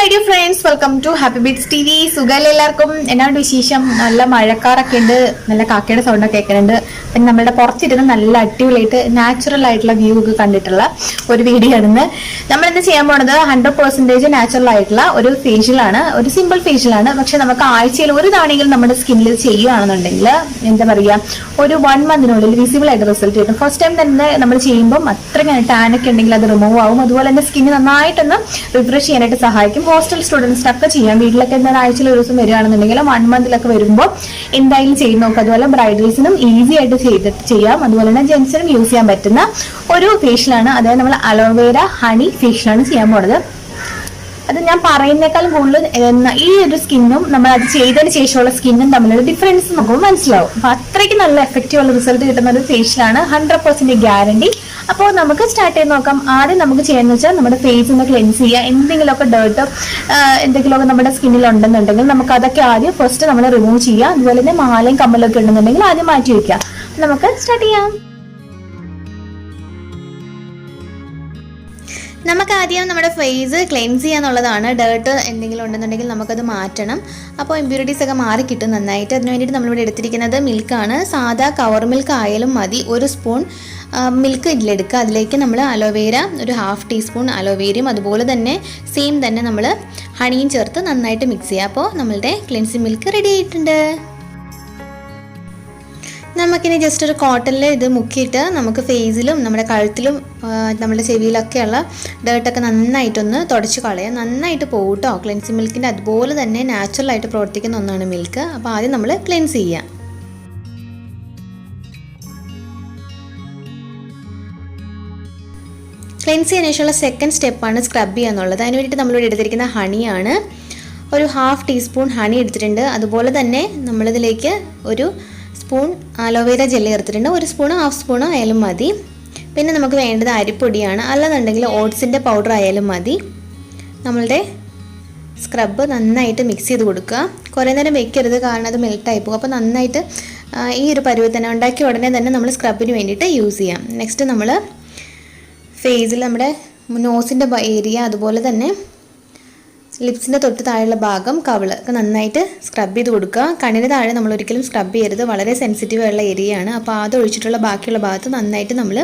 My dear friends, welcome to happy beats T V. സുഖമല്ലേ എല്ലാവർക്കും? എന്നാണ് വിശേഷം? നല്ല മഴക്കാറൊക്കെ ഉണ്ട്, നല്ല കാക്കയുടെ സൗണ്ടൊക്കെ കേൾക്കുന്നുണ്ട്. പിന്നെ നമ്മളുടെ പുറത്തിരുന്ന് നല്ല അടിപൊളിയായിട്ട് നാച്ചുറൽ ആയിട്ടുള്ള വ്യൂ ഒക്കെ കണ്ടിട്ടുള്ള ഒരു വീഡിയോ ആണെന്ന്. നമ്മളിന്ന് ചെയ്യാൻ പോണത് 100% നാച്ചുറൽ ആയിട്ടുള്ള ഒരു ഫേഷ്യലാണ്, ഒരു സിമ്പിൾ ഫേഷ്യലാണ്. പക്ഷെ നമുക്ക് ആഴ്ചയിൽ ഒരു തവണയെങ്കിലും നമ്മുടെ സ്കിന്നിൽ ചെയ്യുകയാണെന്നുണ്ടെങ്കിൽ എന്താ പറയുക, ഒരു 1 മന്തിനുള്ളിൽ വിസിബിൾ ആയിട്ട് റിസൾട്ട് കിട്ടും. ഫസ്റ്റ് ടൈം തന്നെ നമ്മൾ ചെയ്യുമ്പോൾ അത്രയ്ക്ക് ടാനൊക്കെ ഉണ്ടെങ്കിൽ അത് റിമൂവ് ആവും. അതുപോലെ തന്നെ സ്കിന്ന് നന്നായിട്ടൊന്ന് റിഫ്രഷ് ചെയ്യാനായിട്ട് സഹായിക്കും. ഹോസ്റ്റൽ സ്റ്റുഡൻസിനൊക്കെ ചെയ്യാം. വീട്ടിലൊക്കെ എന്തായാലും ആഴ്ചയിൽ ഒരു ദിവസം വരികയാണെന്നുണ്ടെങ്കിൽ 1 മന്തിലൊക്കെ വരുമ്പോൾ എന്തായാലും ചെയ്ത് നോക്കുക. അതുപോലെ ബ്രൈഡൽസിനും ഈസി ആയിട്ട് ചെയ്യാം. അതുപോലെ തന്നെ ജെൻസിനും യൂസ് ചെയ്യാൻ പറ്റുന്ന ഒരു ഫേഷ്യലാണ്. അതായത് നമ്മൾ അലോവേര ഹണി ഫേഷ്യലാണ് ചെയ്യാൻ പോണത്. അത് ഞാൻ പറയുന്നേക്കാളും കൂടുതൽ ഈ ഒരു സ്കിന്നും നമ്മൾ അത് ചെയ്തതിന് ശേഷമുള്ള സ്കിന്നും തമ്മിലുള്ള ഡിഫറൻസ് നമുക്ക് മനസ്സിലാവും. അപ്പൊ അത്രയ്ക്ക് നല്ല എഫക്റ്റീവ് ഉള്ള റിസൾട്ട് കിട്ടുന്ന ഒരു ഫേഷ്യലാണ്, 100% ഗ്യാരണ്ടി. അപ്പോൾ നമുക്ക് സ്റ്റാർട്ട് ചെയ്ത് നോക്കാം. ആദ്യം നമുക്ക് ചെയ്യാന്ന് വെച്ചാൽ നമ്മുടെ ഫേസ് ഒന്ന് ക്ലെൻസ് ചെയ്യുക. എന്തെങ്കിലുമൊക്കെ ഡേർട്ട് എന്തെങ്കിലുമൊക്കെ നമ്മുടെ സ്കിന്നിൽ ഉണ്ടെന്നുണ്ടെങ്കിൽ നമുക്ക് അതൊക്കെ ആദ്യം ഫസ്റ്റ് നമ്മൾ റിമൂവ് ചെയ്യുക. അതുപോലെ തന്നെ മാലയും കമ്മലൊക്കെ ഉണ്ടെന്നുണ്ടെങ്കിൽ ആദ്യം മാറ്റി വെക്കുക. നമുക്ക് സ്റ്റാർട്ട് ചെയ്യാം. നമുക്ക് ആദ്യം നമ്മുടെ ഫേസ് ക്ലെൻസ് ചെയ്യാന്നുള്ളതാണ്. ഡേർട്ട് എന്തെങ്കിലും ഉണ്ടെന്നുണ്ടെങ്കിൽ നമുക്കത് മാറ്റണം. അപ്പോൾ ഇമ്പ്യൂരിറ്റീസ് ഒക്കെ മാറി കിട്ടും നന്നായിട്ട്. അതിന് വേണ്ടിയിട്ട് നമ്മളിവിടെ എടുത്തിരിക്കുന്നത് മിൽക്കാണ്. സാധാ കവർ മിൽക്ക് ആയാലും മതി. 1 സ്പൂൺ മിൽക്ക് ഇതിലെടുക്കുക. അതിലേക്ക് നമ്മൾ അലോവേര ഒരു 1/2 ടീസ്പൂൺ അലോവേരയും അതുപോലെ തന്നെ സെയിം തന്നെ നമ്മൾ ഹണിയും ചേർത്ത് നന്നായിട്ട് മിക്സ് ചെയ്യുക. അപ്പോൾ നമ്മളുടെ ക്ലെൻസിങ് മിൽക്ക് റെഡി ആയിട്ടുണ്ട്. നമുക്കിനി ജസ്റ്റ് ഒരു കോട്ടണിൽ ഇത് മുക്കിയിട്ട് നമുക്ക് ഫേസിലും നമ്മുടെ കഴുത്തിലും നമ്മുടെ ചെവിയിലൊക്കെയുള്ള ഡേർട്ടൊക്കെ നന്നായിട്ടൊന്ന് തുടച്ച് കളയാം. നന്നായിട്ട് പോകും കേട്ടോ. ക്ലെൻസിങ് മിൽക്കിൻ്റെ അതുപോലെ തന്നെ നാച്ചുറലായിട്ട് പ്രവർത്തിക്കുന്ന ഒന്നാണ് മിൽക്ക്. അപ്പോൾ ആദ്യം നമ്മൾ ക്ലെൻസ് ചെയ്യാം. ക്ലെൻസ് ചെയ്യാൻ ശേഷമുള്ള സെക്കൻഡ് സ്റ്റെപ്പാണ് സ്ക്രബ് ചെയ്യുക എന്നുള്ളത്. അതിന് വേണ്ടിയിട്ട് നമ്മളിവിടെ എടുത്തിരിക്കുന്ന ഹണിയാണ്. ഒരു 1/2 ടീസ്പൂൺ ഹണി എടുത്തിട്ടുണ്ട്. അതുപോലെ തന്നെ നമ്മളിതിലേക്ക് ഒരു സ്പൂൺ അലോവേര ജെല്ലി എടുത്തിട്ടുണ്ട്. 1 സ്പൂണോ 1/2 സ്പൂണോ ആയാലും മതി. പിന്നെ നമുക്ക് വേണ്ടത് അരിപ്പൊടിയാണ്, അല്ലെന്നുണ്ടെങ്കിൽ ഓട്സിൻ്റെ പൗഡർ ആയാലും മതി. നമ്മളുടെ സ്ക്രബ് നന്നായിട്ട് മിക്സ് ചെയ്ത് കൊടുക്കുക. കുറേ നേരം വെക്കരുത്, കാരണം അത് മെൽട്ടായി പോകും. അപ്പോൾ നന്നായിട്ട് ഈ ഒരു പരുവത്തിൽ തന്നെ ഉണ്ടാക്കി ഉടനെ തന്നെ നമ്മൾ സ്ക്രബിന് വേണ്ടിയിട്ട് യൂസ് ചെയ്യാം. നെക്സ്റ്റ് നമ്മൾ ഫേസിൽ നമ്മുടെ നോസിൻ്റെ ഏരിയ, അതുപോലെ തന്നെ ലിപ്സിൻ്റെ തൊട്ട് താഴെയുള്ള ഭാഗം, കവിള് ഒക്കെ നന്നായിട്ട് സ്ക്രബ് ചെയ്ത് കൊടുക്കുക. കണ്ണിന് താഴെ നമ്മൾ ഒരിക്കലും സ്ക്രബ് ചെയ്യരുത്, വളരെ സെൻസിറ്റീവ് ആയിട്ടുള്ള ഏരിയയാണ്. അപ്പോൾ അത് ഒഴിച്ചിട്ടുള്ള ബാക്കിയുള്ള ഭാഗത്ത് നന്നായിട്ട് നമ്മൾ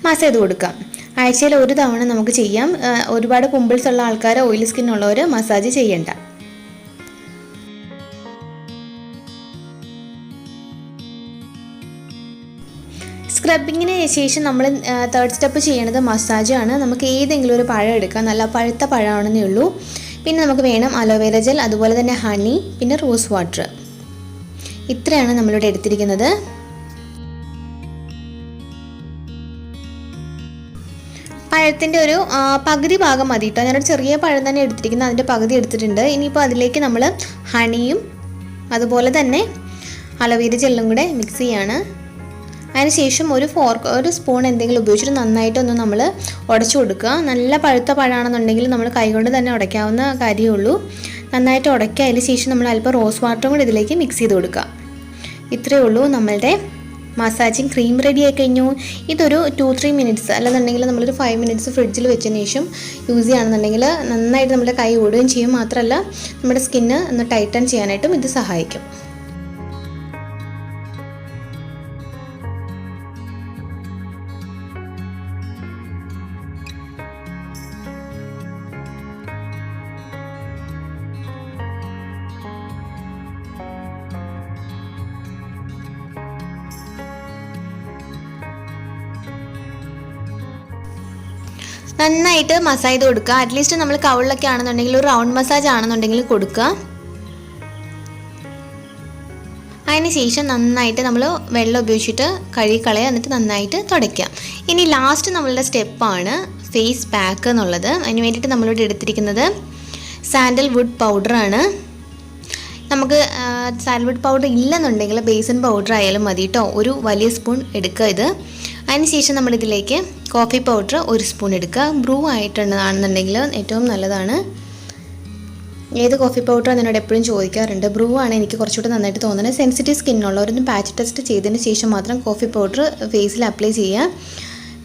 മസാജ് ചെയ്ത് കൊടുക്കുക. ആഴ്ചയിൽ ഒരു തവണ നമുക്ക് ചെയ്യാം. ഒരുപാട് പിമ്പിൾസ് ഉള്ള ആൾക്കാർ, ഓയിലി സ്കിന്നുള്ളവർ മസാജ് ചെയ്യണ്ട. സ്ക്രബിങ്ങിന് ശേഷം നമ്മൾ തേർഡ് സ്റ്റെപ്പ് ചെയ്യണത് മസാജാണ്. നമുക്ക് ഏതെങ്കിലും ഒരു പഴം എടുക്കാം, നല്ല പഴുത്ത പഴമാണെന്നേ ഉള്ളൂ. പിന്നെ നമുക്ക് വേണം അലോവേര ജെൽ, അതുപോലെ തന്നെ ഹണി, പിന്നെ റോസ് വാട്ടർ. ഇത്രയാണ് നമ്മളിവിടെ എടുത്തിരിക്കുന്നത്. പഴത്തിൻ്റെ ഒരു പകുതി ഭാഗം മതി കേട്ടോ. ഞാനൊരു ചെറിയ പഴം തന്നെ എടുത്തിരിക്കുന്നത്, അതിൻ്റെ പകുതി എടുത്തിട്ടുണ്ട്. ഇനിയിപ്പോൾ അതിലേക്ക് നമ്മൾ ഹണിയും അതുപോലെ തന്നെ അലോവേര ജെല്ലും കൂടെ മിക്സ് ചെയ്യാണ്. അതിനുശേഷം ഒരു സ്പൂൺ എന്തെങ്കിലും ഉപയോഗിച്ചിട്ട് നന്നായിട്ടൊന്ന് നമ്മൾ ഉടച്ചു കൊടുക്കുക. നല്ല പഴുത്ത പഴമാണെന്നുണ്ടെങ്കിൽ നമ്മൾ കൈകൊണ്ട് തന്നെ ഉടയ്ക്കാവുന്ന കാര്യമുള്ളൂ. നന്നായിട്ട് ഉടയ്ക്കുക. അതിന് ശേഷം നമ്മൾ അല്പം റോസ് വാട്ടറും കൂടി ഇതിലേക്ക് മിക്സ് ചെയ്ത് കൊടുക്കുക. ഇത്രയേ ഉള്ളൂ, നമ്മളുടെ മസാജിങ് ക്രീം റെഡി ആയി കഴിഞ്ഞു. ഇതൊരു 2-3 മിനിറ്റ്സ് അല്ലെന്നുണ്ടെങ്കിൽ നമ്മളൊരു 5 മിനിറ്റ്സ് ഫ്രിഡ്ജിൽ വെച്ചതിന് ശേഷം യൂസ് ചെയ്യുകയാണെന്നുണ്ടെങ്കിൽ നന്നായിട്ട് നമ്മുടെ കൈ ഓടുകയും ചെയ്യും. മാത്രമല്ല നമ്മുടെ സ്കിന്ന് ഒന്ന് ടൈറ്റൻ ചെയ്യാനായിട്ടും ഇത് സഹായിക്കും. നന്നായിട്ട് മസാജ് ചെയ്ത് കൊടുക്കുക. അറ്റ്ലീസ്റ്റ് നമ്മൾ കവിളിലൊക്കെ ആണെന്നുണ്ടെങ്കിൽ ഒരു റൗണ്ട് മസാജ് ആണെന്നുണ്ടെങ്കിൽ കൊടുക്കുക. അതിന് ശേഷം നന്നായിട്ട് നമ്മൾ വെള്ളം ഉപയോഗിച്ചിട്ട് കഴുകിക്കളയുക, എന്നിട്ട് നന്നായിട്ട് തുടയ്ക്കുക. ഇനി ലാസ്റ്റ് നമ്മളുടെ സ്റ്റെപ്പാണ് ഫേസ് പാക്ക് എന്നുള്ളത്. അതിന് വേണ്ടിയിട്ട് നമ്മളിവിടെ എടുത്തിരിക്കുന്നത് സാൻഡൽവുഡ് പൗഡറാണ്. നമുക്ക് സാൻഡൽവുഡ് പൗഡർ ഇല്ലെന്നുണ്ടെങ്കിൽ ബേസൻ പൗഡർ ആയാലും മതി കേട്ടോ. ഒരു വലിയ സ്പൂൺ എടുക്കുക ഇത്. അതിനുശേഷം നമ്മളിതിലേക്ക് കോഫി പൗഡർ 1 സ്പൂൺ എടുക്കുക. ബ്രൂ ആയിട്ടുള്ളതാണെന്നുണ്ടെങ്കിൽ ഏറ്റവും നല്ലതാണ്. ഏത് കോഫി പൗഡറാണ് എന്നോട് എപ്പോഴും ചോദിക്കാറുണ്ട്. ബ്രൂ ആണ് എനിക്ക് കുറച്ചുകൂടി നന്നായിട്ട് തോന്നുന്നത്. സെൻസിറ്റീവ് സ്കിന്നുള്ളവരൊന്ന് പാച്ച് ടെസ്റ്റ് ചെയ്തതിന് ശേഷം മാത്രം കോഫി പൗഡർ ഫേസിൽ അപ്ലൈ ചെയ്യുക.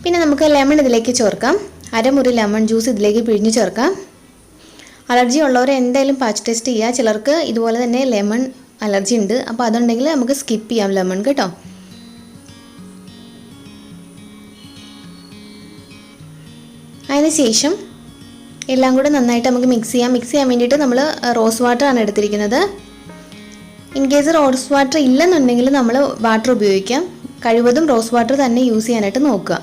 പിന്നെ നമുക്ക് ലെമൺ ഇതിലേക്ക് ചേർക്കാം. 1/2 മുറി ലെമൺ ജ്യൂസ് ഇതിലേക്ക് പിഴിഞ്ഞ് ചേർക്കാം. അലർജി ഉള്ളവർ എന്തായാലും പാച്ച് ടെസ്റ്റ് ചെയ്യുക. ചിലർക്ക് ഇതുപോലെ തന്നെ ലെമൺ അലർജി ഉണ്ട്, അപ്പോൾ അതുണ്ടെങ്കിൽ നമുക്ക് സ്കിപ്പ് ചെയ്യാം ലെമൺ കേട്ടോ. അതിനുശേഷം എല്ലാം കൂടെ നന്നായിട്ട് നമുക്ക് മിക്സ് ചെയ്യാൻ വേണ്ടിയിട്ട് നമ്മൾ റോസ് വാട്ടർ ആണ് എടുത്തിരിക്കുന്നത്. ഇൻ കേസ് റോസ് വാട്ടർ ഇല്ലെന്നുണ്ടെങ്കിൽ നമ്മൾ വാട്ടർ ഉപയോഗിക്കാം. കഴിവതും റോസ് വാട്ടർ തന്നെ യൂസ് ചെയ്യാനായിട്ട് നോക്കുക.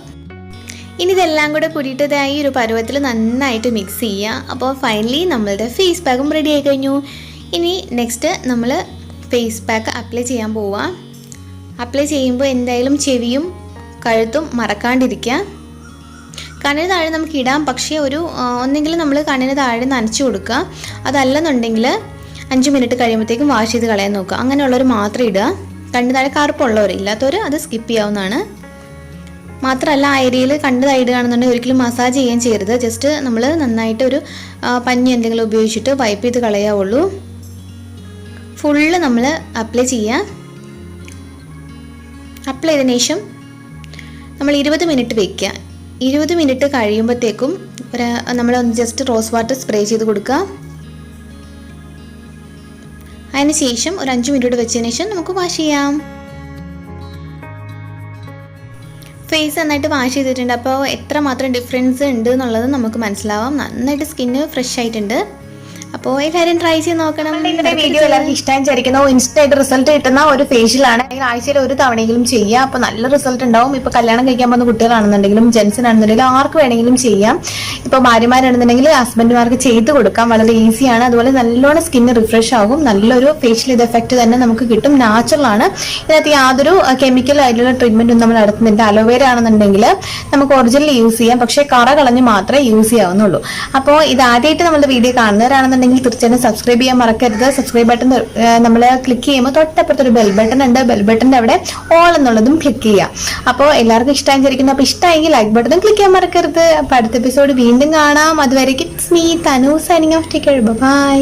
ഇനി ഇതെല്ലാം കൂടെ കൂടിയിട്ടതായി ഒരു പരുവത്തിൽ നന്നായിട്ട് മിക്സ് ചെയ്യുക. അപ്പോൾ ഫൈനലി നമ്മളുടെ ഫേസ് പാക്കും റെഡി ആയി കഴിഞ്ഞു. ഇനി നെക്സ്റ്റ് നമ്മൾ ഫേസ് പാക്ക് അപ്ലൈ ചെയ്യാൻ പോവുക. അപ്ലൈ ചെയ്യുമ്പോൾ എന്തായാലും ചെവിയും കഴുത്തും മറക്കാണ്ടിരിക്കുക. കണ്ണിന് താഴെ നമുക്ക് ഇടാം, പക്ഷേ ഒന്നെങ്കിൽ നമ്മൾ കണ്ണിന് താഴെ നനച്ചു കൊടുക്കുക. അതല്ലെന്നുണ്ടെങ്കിൽ 5 മിനിറ്റ് കഴിയുമ്പോഴത്തേക്കും വാഷ് ചെയ്ത് കളയാൻ നോക്കുക. അങ്ങനെയുള്ളവർ മാത്രം ഇടുക. കണ്ണിന് താഴെ കറുപ്പുള്ളവർ, ഇല്ലാത്തവർ അത് സ്കിപ്പ് ചെയ്യാവുന്നതാണ്. മാത്രമല്ല ആ ഏരിയയിൽ കണ്ണ് താഴെ ഇടുകയാണെന്നുണ്ടെങ്കിൽ ഒരിക്കലും മസാജ് ചെയ്യാൻ ചെയ്യരുത്. ജസ്റ്റ് നമ്മൾ നന്നായിട്ട് ഒരു പഞ്ഞി എന്തെങ്കിലും ഉപയോഗിച്ചിട്ട് വൈപ്പ് ചെയ്ത് കളയാവുള്ളൂ. ഫുള്ള് നമ്മൾ അപ്ലൈ ചെയ്യുക. അപ്ലൈ ചെയ്തതിനു ശേഷം നമ്മൾ 20 മിനിറ്റ് വയ്ക്കുക. 20 മിനിറ്റ് കഴിയുമ്പോഴത്തേക്കും നമ്മൾ ജസ്റ്റ് റോസ് വാട്ടർ സ്പ്രേ ചെയ്ത് കൊടുക്കുക. അതിന് ശേഷം ഒരു 5 മിനിറ്റ് വെച്ചതിന് ശേഷം നമുക്ക് വാഷ് ചെയ്യാം. ഫേസ് നന്നായിട്ട് വാഷ് ചെയ്തിട്ടുണ്ട്. അപ്പോൾ എത്രമാത്രം ഡിഫറൻസ് ഉണ്ട് എന്നുള്ളത് നമുക്ക് മനസ്സിലാവാം. നന്നായിട്ട് സ്കിന്ന് ഫ്രഷ് ആയിട്ടുണ്ട്. അപ്പോൾ എല്ലാവരും ട്രൈ ചെയ്ത് നോക്കണം. ഇന്നത്തെ വീഡിയോ എല്ലാവർക്കും ഇഷ്ടമായി വിചാരിക്കുന്നു. ഇൻസ്റ്റന്റ് ആയിട്ട് റിസൾട്ട് കിട്ടുന്ന ഒരു ഫേഷ്യലാണ്. ആഴ്ചയിൽ ഒരു തവണയെങ്കിലും ചെയ്യുക. അപ്പോൾ നല്ല റിസൾട്ട് ഉണ്ടാവും. ഇപ്പോൾ കല്യാണം കഴിക്കാൻ പോകുന്ന കുട്ടികളാണെന്നുണ്ടെങ്കിലും ജെൻസിനാണെന്നുണ്ടെങ്കിലും ആർക്ക് വേണമെങ്കിലും ചെയ്യാം. ഇപ്പോൾ ഭാര്യമാരാണെന്നുണ്ടെങ്കിൽ ഹസ്ബൻഡുമാർക്ക് ചെയ്ത് കൊടുക്കാം. വളരെ ഈസിയാണ്. അതുപോലെ നല്ലോണം സ്കിന്ന് റിഫ്രഷ് ആകും. നല്ലൊരു ഫേഷ്യൽ ഇത് എഫക്റ്റ് തന്നെ നമുക്ക് കിട്ടും. നാച്ചുറൽ ആണ്. ഇതിനകത്ത് യാതൊരു കെമിക്കൽ ആയിട്ടുള്ള ട്രീറ്റ്മെന്റും നമ്മൾ നടത്തുന്നില്ല. അലോവേര ആണെന്നുണ്ടെങ്കിൽ നമുക്ക് ഒറിജിനൽ യൂസ് ചെയ്യാം, പക്ഷേ കറ കളഞ്ഞ് മാത്രമേ യൂസ് ചെയ്യാവുന്നുള്ളൂ. അപ്പോൾ ഇത് ആദ്യമായിട്ട് നമ്മുടെ വീഡിയോ കാണുന്നവരാണെന്നുണ്ടെങ്കിൽ തീർച്ചയായും സബ്സ്ക്രൈബ് ചെയ്യാൻ മറക്കരുത്. സബ്സ്ക്രൈബ് ബട്ടൺ നമ്മൾ ക്ലിക്ക് ചെയ്യുമ്പോൾ തൊട്ടപ്പുറത്തൊരു ബെൽ ബട്ടൺ ഉണ്ട്. ബെൽ ബട്ടന്റെ അവിടെ ഓൾ എന്നുള്ളതും ക്ലിക്ക് ചെയ്യാം. അപ്പോൾ എല്ലാവർക്കും ഇഷ്ടമായി വിചാരിക്കുന്നു. അപ്പോൾ ഇഷ്ടമായെങ്കിൽ ലൈക്ക് ബട്ടൺ ക്ലിക്ക് ചെയ്യാൻ മറക്കരുത്. അപ്പോൾ അടുത്ത എപ്പിസോഡ് വീണ്ടും കാണാം. അതുവരേക്കും it's me Tanu signing off. Take care. By.